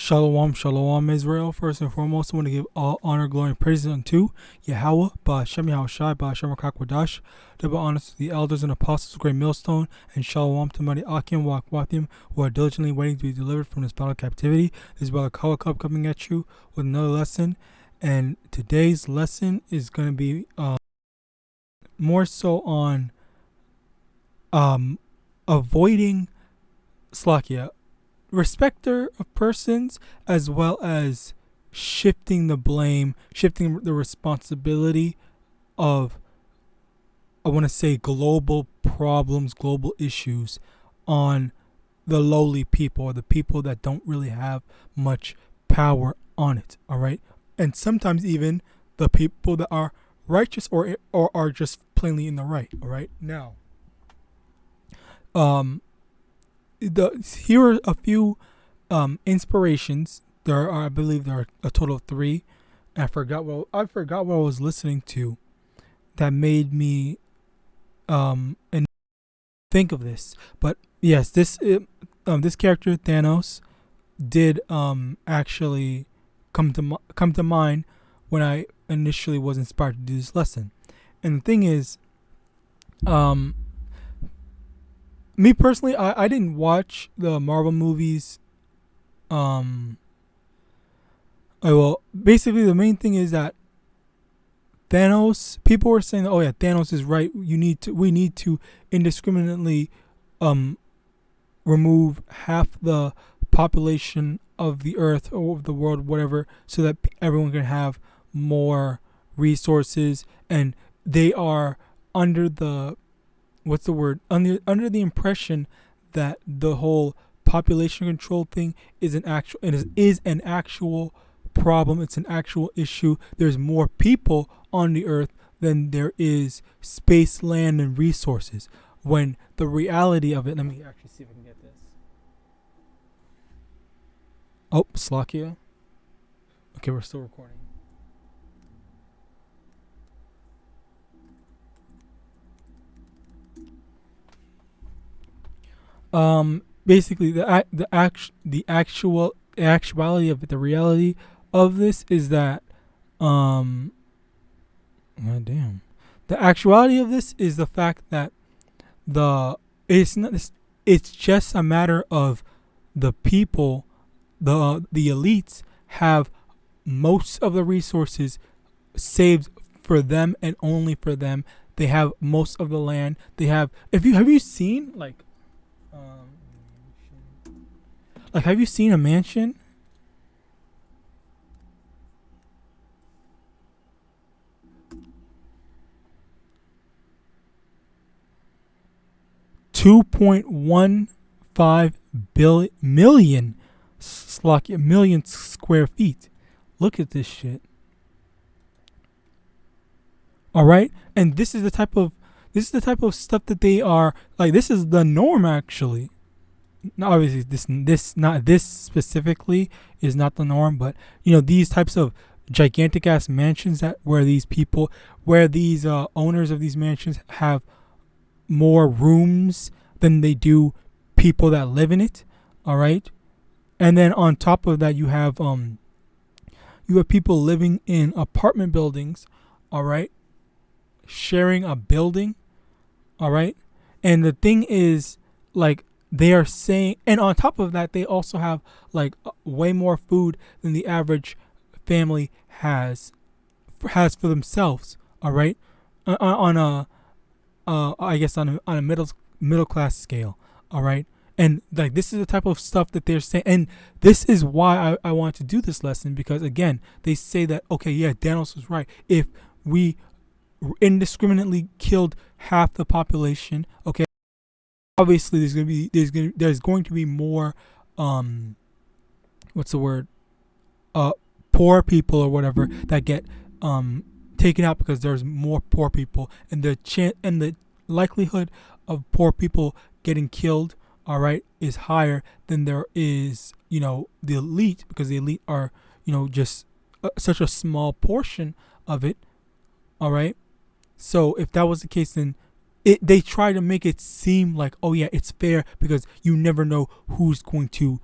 Shalom, shalom, Israel. First and foremost, I want to give all honor, glory, and praises unto YAHAWAH, YAHAWASHI, YAHAWASHI, double honors to the elders and apostles of Great Millstone, and shalom to mighty Akim, Wakwathim, who are diligently waiting to be delivered from this battle captivity. This is Brother Kawakub coming at you with another lesson, and today's lesson is going to be more so on avoiding Slakia, respecter of persons, as well as shifting the blame, shifting the responsibility of, I want to say, global problems, global issues on the lowly people, or the people that don't really have much power on it. All right. And sometimes even the people that are righteous or are just plainly in the right. All right. Now, here are a few inspirations. I believe there are a total of 3. I forgot what I was listening to that made me and think of this. But yes, this character Thanos did actually come to mind when I initially was inspired to do this lesson. And the thing is, me personally, I didn't watch the Marvel movies. Basically the main thing is that Thanos, people were saying, oh yeah, Thanos is right. We need to indiscriminately remove half the population of the earth or of the world, whatever, so that everyone can have more resources. And they are under the under the impression that the whole population control thing is an actual problem. It's an actual issue. There's more people on the earth than there is space, land, and resources. When the reality of it, let me actually see if I can get this. Oh, Slakia. Okay, we're still recording. Basically the actuality of it, the reality of this is that the actuality of this is the fact that it's just a matter of the people, the elites have most of the resources saved for them and only for them. They have most of the land. They have, have you seen have you seen a mansion? $2.15 million square feet. Look at this shit. All right, and this is the type of stuff that they are like. This is the norm, actually. Now, obviously, this specifically is not the norm, but these types of gigantic ass mansions where these owners of these mansions have more rooms than they do people that live in it. All right, and then on top of that, you have people living in apartment buildings. All right, sharing a building. All right, and the thing is, like, they are saying, and on top of that, they also have like way more food than the average family has for themselves. All right, on a middle class scale. All right, and like this is the type of stuff that they're saying, and this is why I want to do this lesson, because again, they say that, okay, yeah, Thanos was right. If we indiscriminately killed half the population, okay, obviously there's going to be more poor people or whatever that get taken out, because there's more poor people, and the likelihood of poor people getting killed, all right, is higher than there is the elite, because the elite are just such a small portion of it. All right, so if that was the case, then they try to make it seem like, oh yeah, it's fair, because you never know who's going to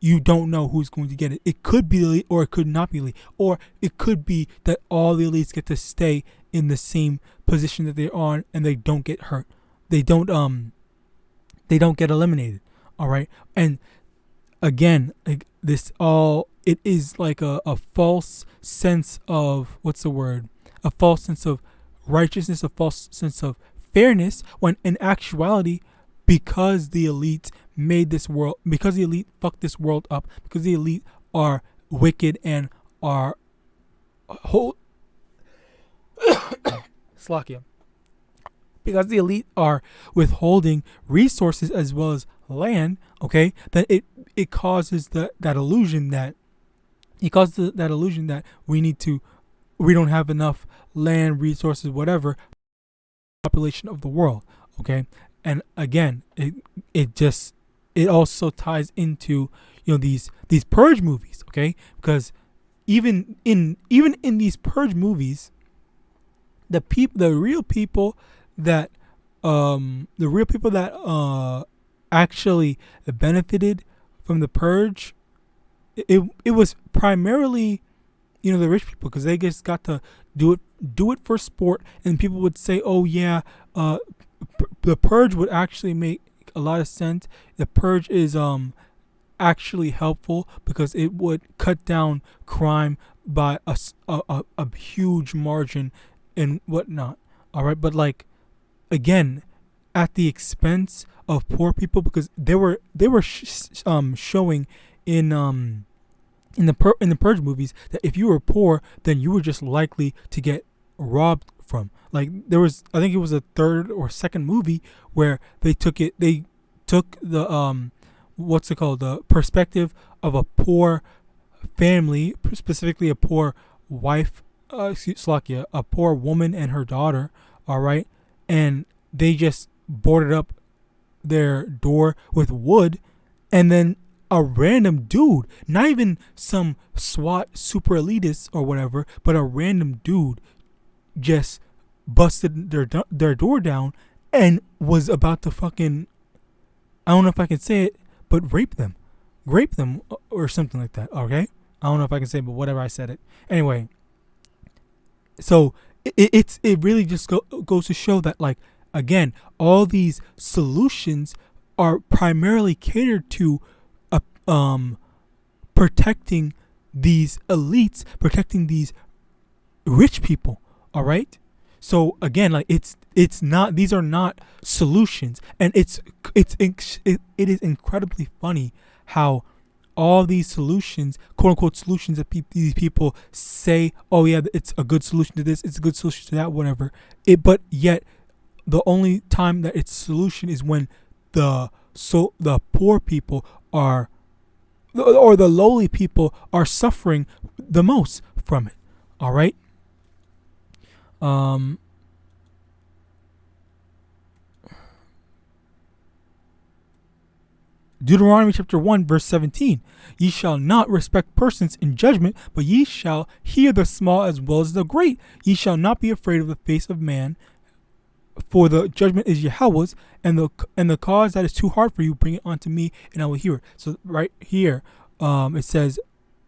you don't know who's going to get it. It could be the elite, or it could not be elite, or it could be that all the elites get to stay in the same position that they're on, and they don't get hurt. They don't get eliminated. All right, and again, like this all, it is like a false sense of, what's the word? A false sense of righteousness, a false sense of fairness, when in actuality, because the elite made this world, because the elite fucked this world up, because the elite are wicked and are whole Slakia, because the elite are withholding resources as well as land, okay, then it causes that illusion that we don't have enough land, resources, whatever, population of the world, okay. And again, it also ties into, these purge movies, okay, because even in these purge movies, the real people that actually benefited from the purge, it was primarily, the rich people, because they just got to do it for sport. And people would say, oh yeah, the purge would actually make a lot of sense. The purge is actually helpful because it would cut down crime by a huge margin and whatnot. All right, but like, again, at the expense of poor people, because they were showing in the purge movies that if you were poor, then you were just likely to get robbed from. Like, there was, I think it was a third or second movie where they took the what's it called, the perspective of a poor family, specifically a poor wife, a poor woman and her daughter, all right, and they just boarded up their door with wood, and then a random dude, not even some SWAT super elitist or whatever, but a random dude just busted their door down and was about to fucking, I don't know if I can say it, but rape them or something like that. Okay, I don't know if I can say it, but whatever, I said it anyway. So it really just goes to show that, like, again, all these solutions are primarily catered to protecting these elites, protecting these rich people. All right. So again, like, it's not, these are not solutions, and it is incredibly funny how all these solutions, quote unquote solutions, that these people say, oh yeah, it's a good solution to this, it's a good solution to that, whatever. But yet the only time that it's a solution is when the poor people are, or the lowly people are suffering the most from it. All right. Deuteronomy chapter 1 verse 17. Ye shall not respect persons in judgment, but ye shall hear the small as well as the great. Ye shall not be afraid of the face of man, for the judgment is Yahawah's, and the cause that is too hard for you, bring it unto me, and I will hear it. So right here, it says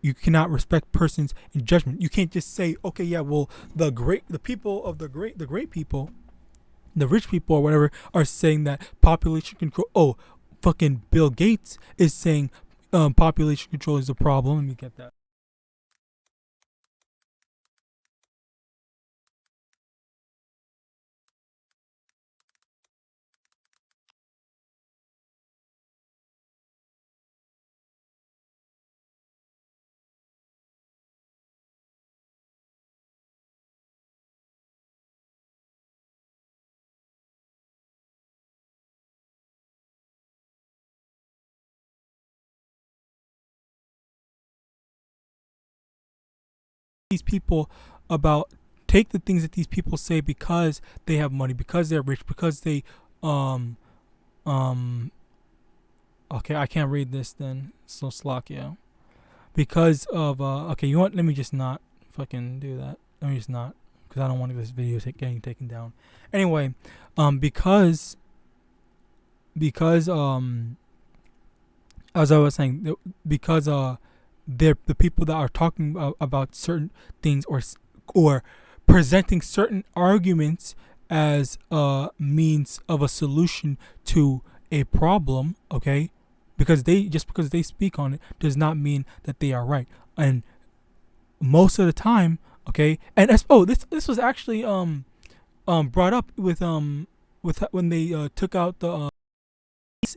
you cannot respect persons in judgment. You can't just say, okay, yeah, well, the great people, the rich people or whatever, are saying that population control. Oh, fucking Bill Gates is saying population control is a problem. Let me get that. These people about, take the things that these people say because they have money, because they're rich, because they okay, I can't read this then, so Slakia, because of okay, you know what, let me just not fucking do that. Let me just not, because I don't want this video getting taken down anyway. Because as I was saying, because they're the people that are talking about certain things, or presenting certain arguments as a means of a solution to a problem. Okay, because they speak on it does not mean that they are right. And most of the time, okay, and this was actually brought up with when they took out the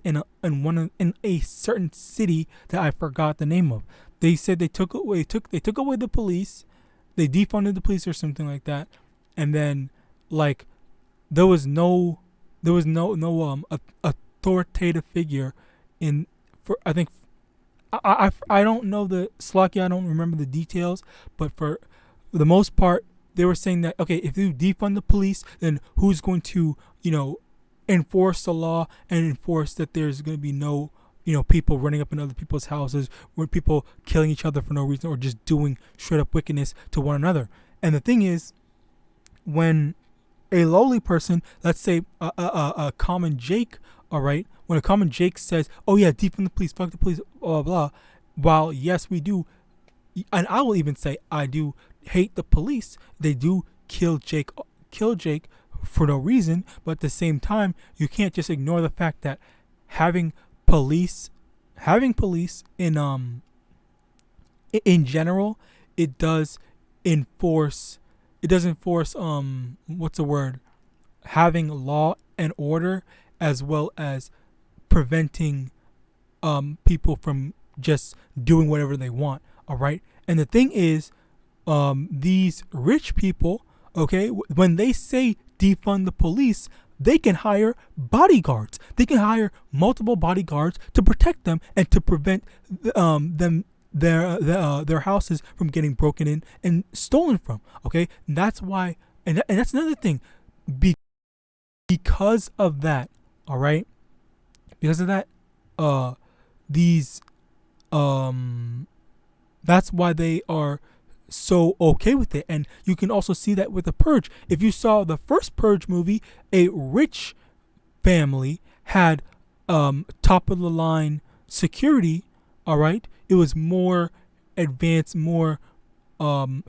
in a certain city that I forgot the name of. They said they took away the police, they defunded the police or something like that, and then like there was no authoritative figure in for I think I don't know the Slocky, I don't remember the details, but for the most part they were saying that, okay, if you defund the police, then who's going to enforce the law and enforce that there's going to be no people running up in other people's houses, where people killing each other for no reason, or just doing straight up wickedness to one another. And the thing is, when a lowly person, let's say a common Jake, all right, when a common Jake says, oh yeah, defund the police, fuck the police, blah blah blah, while yes we do, and I will even say I do hate the police, they do kill Jake for no reason, but at the same time you can't just ignore the fact that having police in general, it does enforce what's the word, having law and order, as well as preventing people from just doing whatever they want. All right, and the thing is, these rich people, okay, when they say defund the police, they can hire bodyguards. They can hire multiple bodyguards to protect them and to prevent their houses from getting broken in and stolen from. Okay, and that's why, and that's another thing. Because of that, all right, because of that, these that's why they are so okay with it. And you can also see that with the Purge. If you saw the first Purge movie, a rich family had top of the line security. All right, it was more advanced, more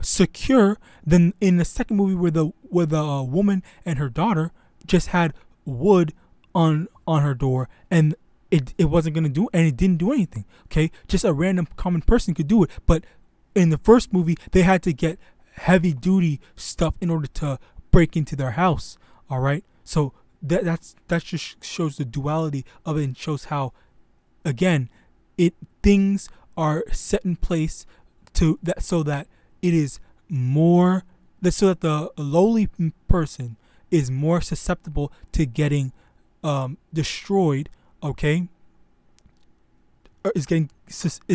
secure than in the second movie, where the woman and her daughter just had wood on her door, and it wasn't gonna do, and it didn't do anything. Okay, just a random common person could do it. But in the first movie, they had to get heavy duty stuff in order to break into their house. All right, so that just shows the duality of it, and shows how, again, things are set in place so that it is more, so that the lowly person is more susceptible to getting destroyed. Okay, is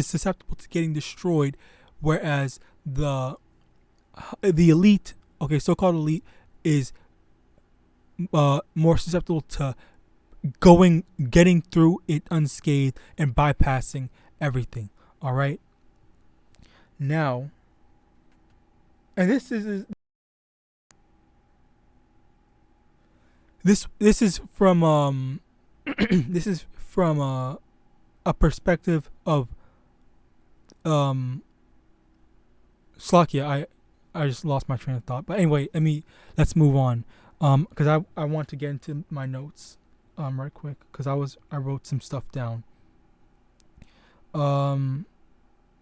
susceptible to getting destroyed, whereas the elite, okay, so-called elite, is more susceptible to getting through it unscathed and bypassing everything. All right, now, and this is from this is from a perspective of Slovakia. I just lost my train of thought. But anyway, let's move on. Because I want to get into my notes right quick, because I wrote some stuff down.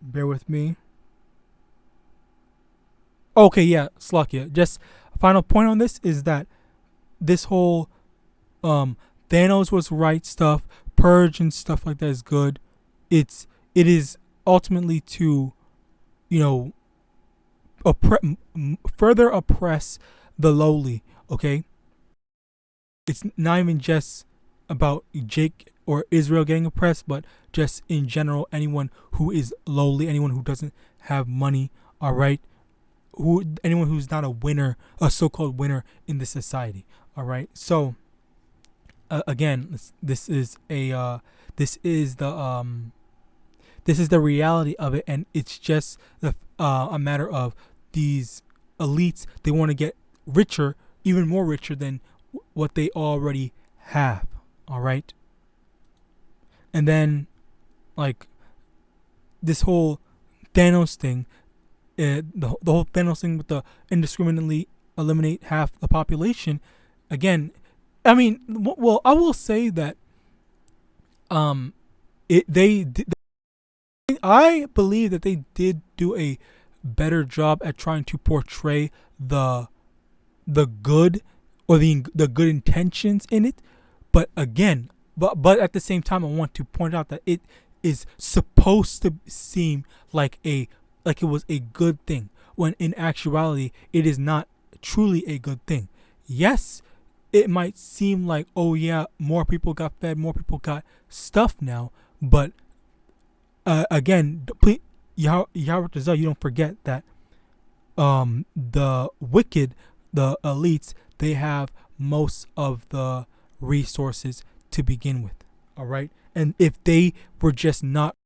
Bear with me. Okay, yeah, Slovakia. Just a final point on this is that this whole Thanos was right stuff, Purge and stuff like that is good. It is ultimately to, further oppress the lowly. Okay, it's not even just about Jake or Israel getting oppressed, but just in general, anyone who is lowly, anyone who doesn't have money. All right, anyone who's not a winner, a so-called winner in this society. All right, so again, this is the reality of it, and it's just a matter of these elites. They want to get richer, even more richer than what they already have. All right, and then like this whole Thanos thing, the whole Thanos thing with the indiscriminately eliminate half the population. Again, I mean, well, I will say that I believe that they did do a better job at trying to portray the good, or the good intentions in it. But again, but at the same time, I want to point out that it is supposed to seem like it was a good thing, when in actuality it is not truly a good thing. Yes, it might seem like, oh yeah, more people got fed, more people got stuff now, but again, please, Yahawadah, you don't forget that the wicked, the elites, they have most of the resources to begin with. All right, and if they were just not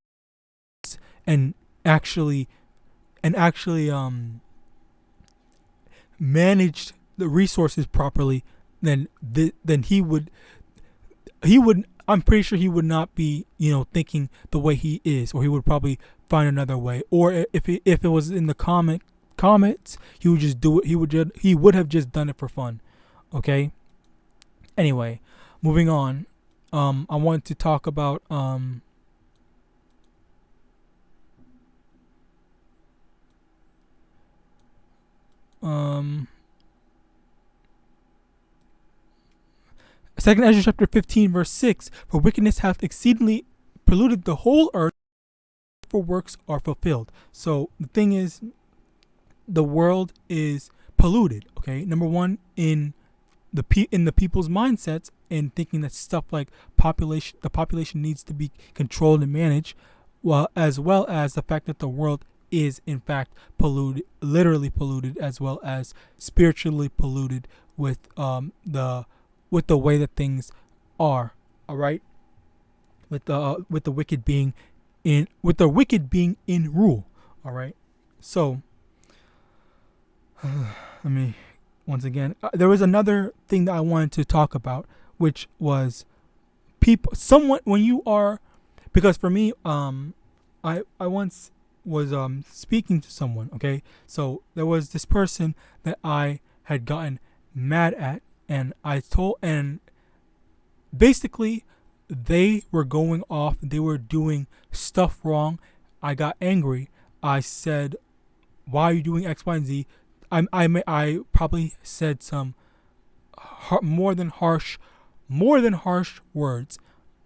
and actually managed the resources properly, then he would I'm pretty sure he would not be, thinking the way he is, or he would probably find another way. Or if it was in the comments, he would just do it. He would have just done it for fun. Okay. Anyway, moving on. I want to talk about 2 Ezra chapter 15 verse 6, for wickedness hath exceedingly polluted the whole earth, for works are fulfilled. So the thing is, the world is polluted. Okay, number one, in the people's mindsets, and thinking that stuff like the population needs to be controlled and managed, as well as the fact that the world is in fact polluted, literally polluted, as well as spiritually polluted with the way that things are. All right, with the wicked being in rule. All right, so let me once again. There was another thing that I wanted to talk about, which was when you are, because for me, I once was speaking to someone. Okay, so there was this person that I had gotten mad at, and basically they were going off, they were doing stuff wrong. I got angry. I said, why are you doing X, Y, and Z? I probably said some more than harsh words.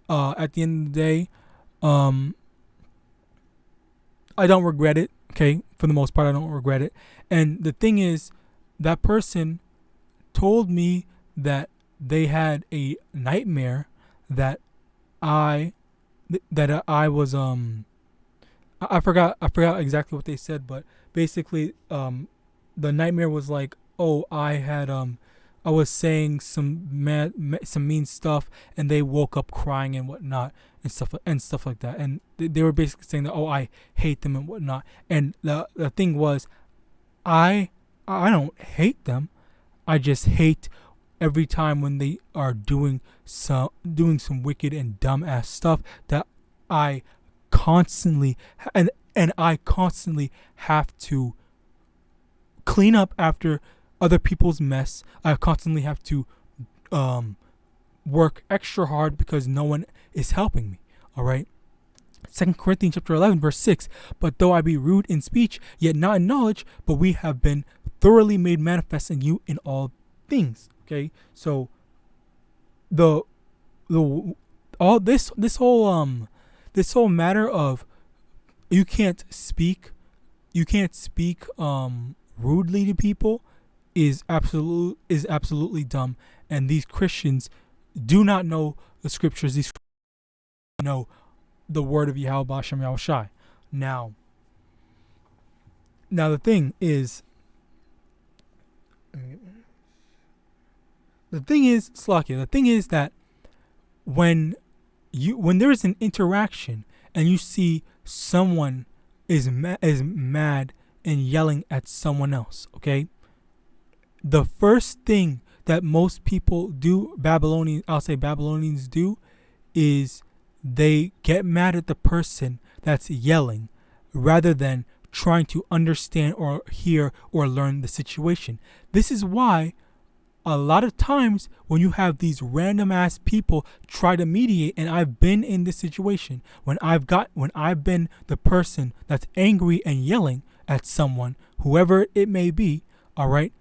At the end of the day, I don't regret it. Okay, for the most part, I don't regret it. And the thing is, that person told me that they had a nightmare that I was I forgot exactly what they said, but basically the nightmare was like, oh, I was saying some mean stuff, and they woke up crying and whatnot, and stuff like that, and they were basically saying that, oh, I hate them and whatnot. And the thing was, I don't hate them. I just hate every time when they are doing some wicked and dumb ass stuff that I constantly have to clean up after other people's mess. I constantly have to work extra hard because no one is helping me. All right. 2 Corinthians chapter 11 verse 6. But though I be rude in speech, yet not in knowledge, but we have been thoroughly made manifest in you in all things. Okay, so all this whole matter of you can't speak rudely to people is absolutely dumb. And these Christians do not know the scriptures. These know the word of YAHAWASHI. Now the thing is, Slakia, the thing is that when there is an interaction and you see someone is mad and yelling at someone else, okay, the first thing that most people do, Babylonians do, is they get mad at the person that's yelling rather than trying to understand or hear or learn the situation. This is why a lot of times when you have these random ass people try to mediate, and I've been in this situation when I've been the person that's angry and yelling at someone, whoever it may be, all right,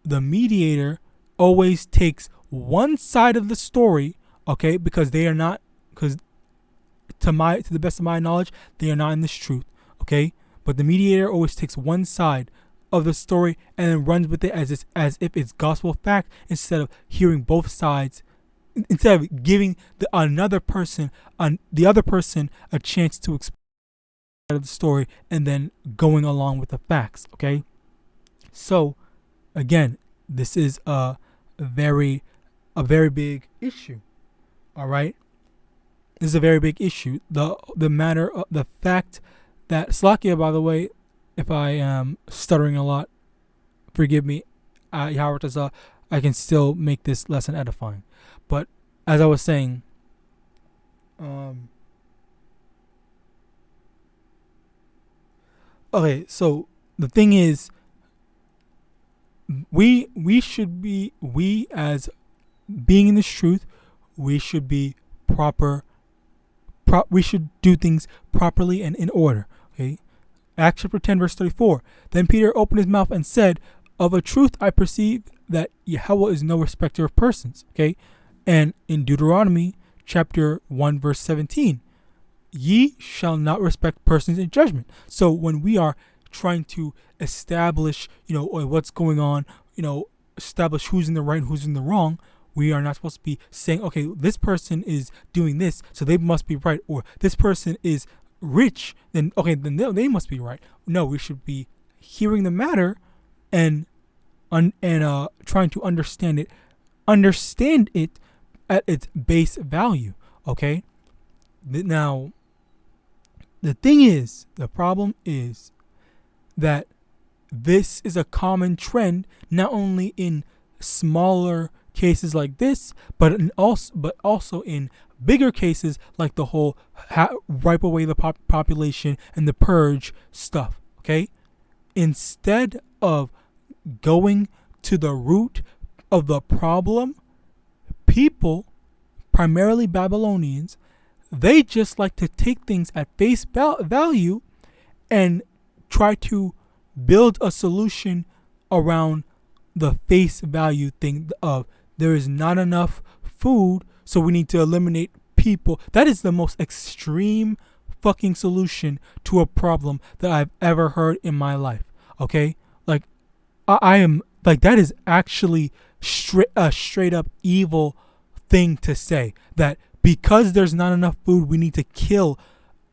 the mediator always takes one side of the story, okay, because they are not, because to the best of my knowledge, they are not in this truth, okay, but the mediator always takes one side of the story and then runs with it as if it's gospel fact, instead of hearing both sides, instead of giving the other person a chance to explain the story and then going along with the facts. Okay, so again, this is a very big issue. All right, this is a very big issue. The matter of the fact that Slakia, by the way, if I am stuttering a lot, forgive me. Yahawadah, I can still make this lesson edifying. But as I was saying, okay, so the thing is, we as being in this truth, we should be we should do things properly and in order. Okay. Acts chapter 10 verse 34. Then Peter opened his mouth and said, of a truth I perceive that Yahweh is no respecter of persons. Okay. And in Deuteronomy chapter 1 verse 17, ye shall not respect persons in judgment. So when we are trying to establish, what's going on, establish who's in the right, who's in the wrong, we are not supposed to be saying, okay, this person is doing this, so they must be right, or this person is rich, then they must be right. No, we should be hearing the matter and trying to understand it at its base value. Okay. Now, the problem is that this is a common trend, not only in smaller cases like this, but also in bigger cases like the whole wipe away the population and the purge stuff. Okay, instead of going to the root of the problem, people, primarily Babylonians, they just like to take things at face value and try to build a solution around the face value thing of there is not enough food, so we need to eliminate people. That is the most extreme fucking solution to a problem that I've ever heard in my life. Okay, like I am like, that is actually a straight up evil thing to say, that because there's not enough food, we need to kill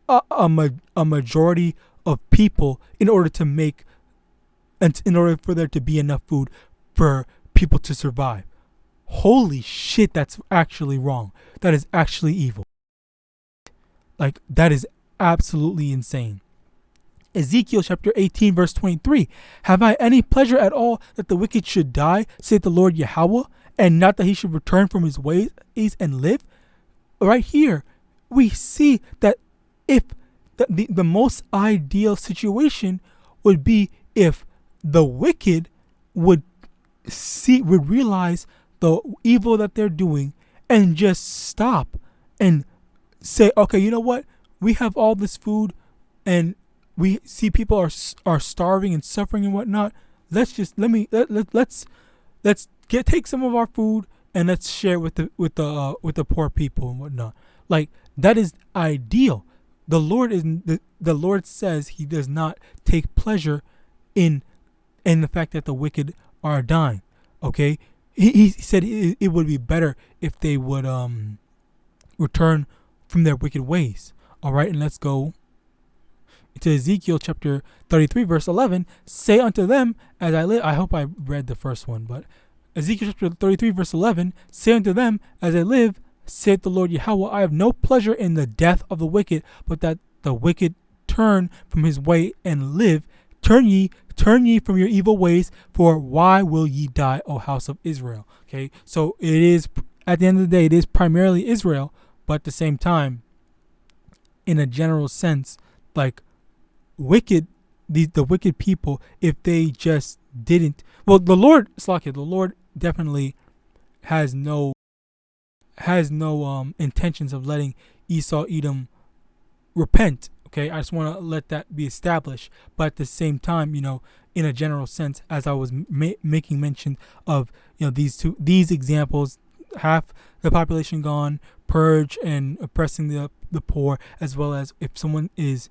a majority of people in order for there to be enough food for people to survive. Holy shit, that's actually wrong. That is actually evil. Like, that is absolutely insane. Ezekiel chapter 18 verse 23. Have I any pleasure at all that the wicked should die, saith the Lord Yahweh, and not that he should return from his ways and live? Right here, we see that if the most ideal situation would be if the wicked would realize the evil that they're doing and just stop and say, okay, you know what? We have all this food and we see people are starving and suffering and whatnot. Let's take some of our food and let's share with the poor people and whatnot. Like, that is ideal. The Lord says he does not take pleasure in the fact that the wicked are dying. Okay, he said it would be better if they would return from their wicked ways. All right, and let's go to Ezekiel chapter 33 verse 11. Say unto them, as I live. I hope I read the first one, but Ezekiel chapter 33 verse 11. Say unto them, as I live, saith the Lord Yahweh, I have no pleasure in the death of the wicked, but that the wicked turn from his way and live. Turn ye from your evil ways, for why will ye die, O house of Israel? Okay, so it is, at the end of the day, it is primarily Israel, but at the same time, in a general sense, like wicked, the wicked people, if they just didn't, well, the Lord, Slakia, the Lord definitely has no intentions of letting Esau, Edom repent. Okay, I just want to let that be established. But at the same time, in a general sense, as I was making mention of, these examples, half the population gone, purge and oppressing the poor, as well as if someone is,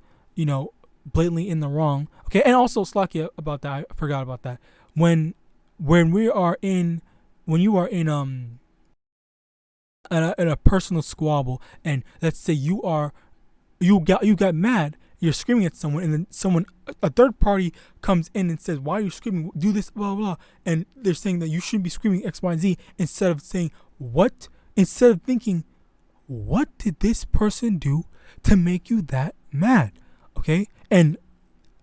blatantly in the wrong. Okay, and also Slakia about that, I forgot about that. When you are in a personal squabble, and let's say you got mad, you're screaming at someone, and then a third party comes in and says, why are you screaming, do this, blah blah, and they're saying that you shouldn't be screaming X, Y, and Z, instead of thinking, what did this person do to make you that mad? Okay, and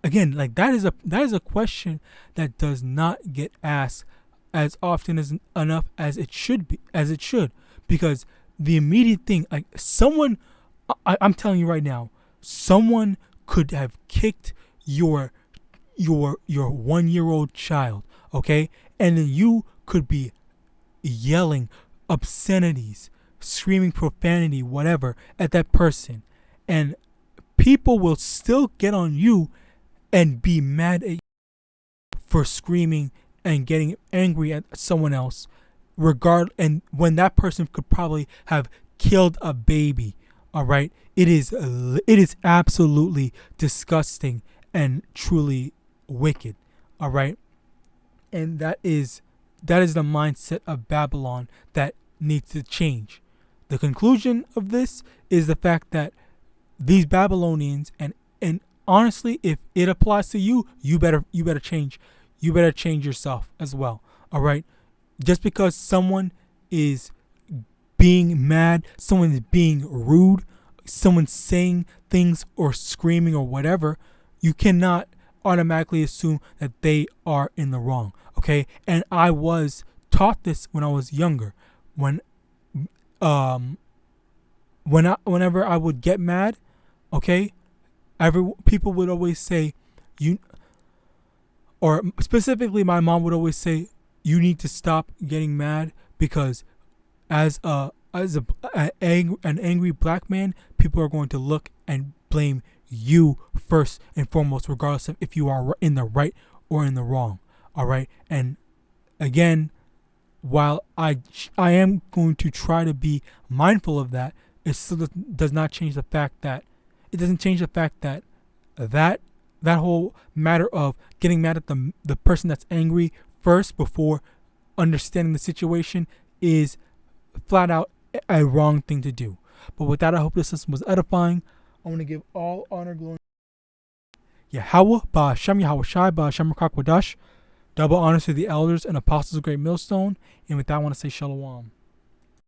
again, like that is a question that does not get asked as often as enough as it should, because the immediate thing, like someone, I'm telling you right now, someone could have kicked your 1-year-old child, okay, and then you could be yelling obscenities, screaming profanity, whatever, at that person, and people will still get on you and be mad at you for screaming and getting angry at someone else, and when that person could probably have killed a baby. All right, it is absolutely disgusting and truly wicked. All right, and that is the mindset of Babylon that needs to change. The conclusion of this is the fact that these Babylonians, and honestly, if it applies to you, you better change. You better change yourself as well. All right, just because someone is being mad, someone is being rude, someone's saying things or screaming or whatever, you cannot automatically assume that they are in the wrong. Okay, and I was taught this when I was younger. Whenever I would get mad, okay, people would always say, or specifically my mom would always say, you need to stop getting mad, because as an angry black man, people are going to look and blame you first and foremost, regardless of if you are in the right or in the wrong. All right, and again, while I am going to try to be mindful of that, it still does not change the fact that that whole matter of getting mad at the person that's angry first before understanding the situation is flat out a wrong thing to do. But with that, I hope this lesson was edifying. I want to give all honor, glory, YAHAWAH, BaHashem, YAHAWASHI, BaHashem RICANS, double honors to the elders and apostles of Great Millstone. And with that, I want to say Shalom.